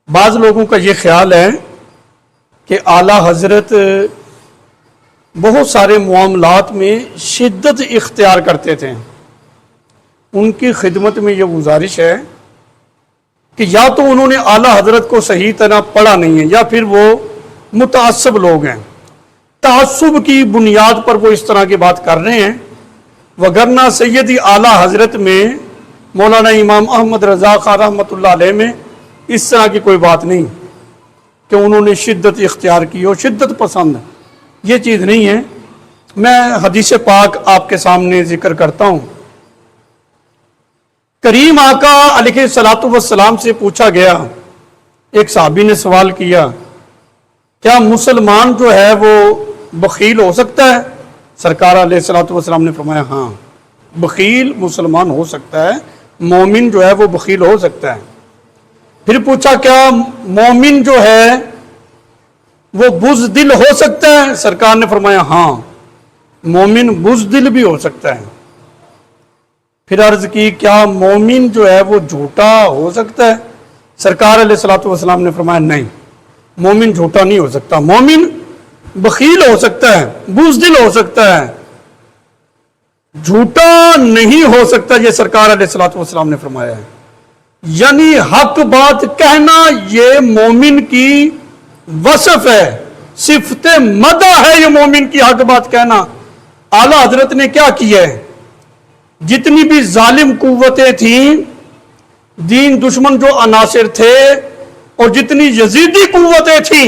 بعض لوگوں کا یہ خیال ہے کہ اعلیٰ حضرت بہت سارے معاملات میں شدت اختیار کرتے تھے۔ ان کی خدمت میں یہ گزارش ہے کہ یا تو انہوں نے اعلیٰ حضرت کو صحیح طرح پڑھا نہیں ہے یا پھر وہ متعصب لوگ ہیں، تعصب کی بنیاد پر وہ اس طرح کی بات کر رہے ہیں، وگرنہ سیدی اعلیٰ حضرت میں مولانا امام احمد رضا خان رحمۃ اللہ علیہ میں اس طرح کی کوئی بات نہیں کہ انہوں نے شدت اختیار کی ہو، شدت پسند یہ چیز نہیں ہے۔ میں حدیث پاک آپ کے سامنے ذکر کرتا ہوں۔ کریم آقا علیہ الصلوۃ والسلام سے پوچھا گیا، ایک صحابی نے سوال کیا، کیا مسلمان جو ہے وہ بخیل ہو سکتا ہے؟ سرکار علیہ الصلوۃ والسلام نے فرمایا ہاں، بخیل مسلمان ہو سکتا ہے، مومن جو ہے وہ بخیل ہو سکتا ہے۔ پھر پوچھا کیا مومن جو ہے وہ بزدل ہو سکتا ہے؟ سرکار نے فرمایا ہاں، مومن بزدل بھی ہو سکتا ہے۔ پھر عرض کی کیا مومن جو ہے وہ جھوٹا ہو سکتا ہے؟ سرکار علیہ الصلوۃ والسلام نے فرمایا نہیں، مومن جھوٹا نہیں ہو سکتا، مومن بخیل ہو سکتا ہے، بزدل ہو سکتا ہے، جھوٹا نہیں ہو سکتا، یہ سرکار علیہ الصلوۃ والسلام نے فرمایا ہے۔ یعنی حق بات کہنا یہ مومن کی وصف ہے، صفت مدح ہے یہ مومن کی حق بات کہنا۔ اعلیٰ حضرت نے کیا کیا ہے؟ جتنی بھی ظالم قوتیں تھیں، دین دشمن جو عناصر تھے اور جتنی یزیدی قوتیں تھیں،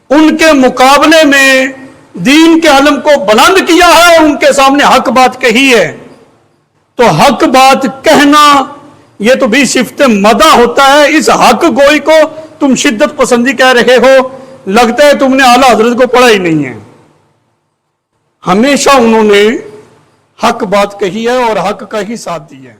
ان کے مقابلے میں دین کے علم کو بلند کیا ہے اور ان کے سامنے حق بات کہی ہے۔ تو حق بات کہنا یہ تو بھی صفت مدح ہوتا ہے۔ اس حق گوئی کو تم شدت پسندی کہہ رہے ہو، لگتا ہے تم نے اعلیٰ حضرت کو پڑھا ہی نہیں ہے۔ ہمیشہ انہوں نے حق بات کہی ہے اور حق کا ہی ساتھ دیا ہے۔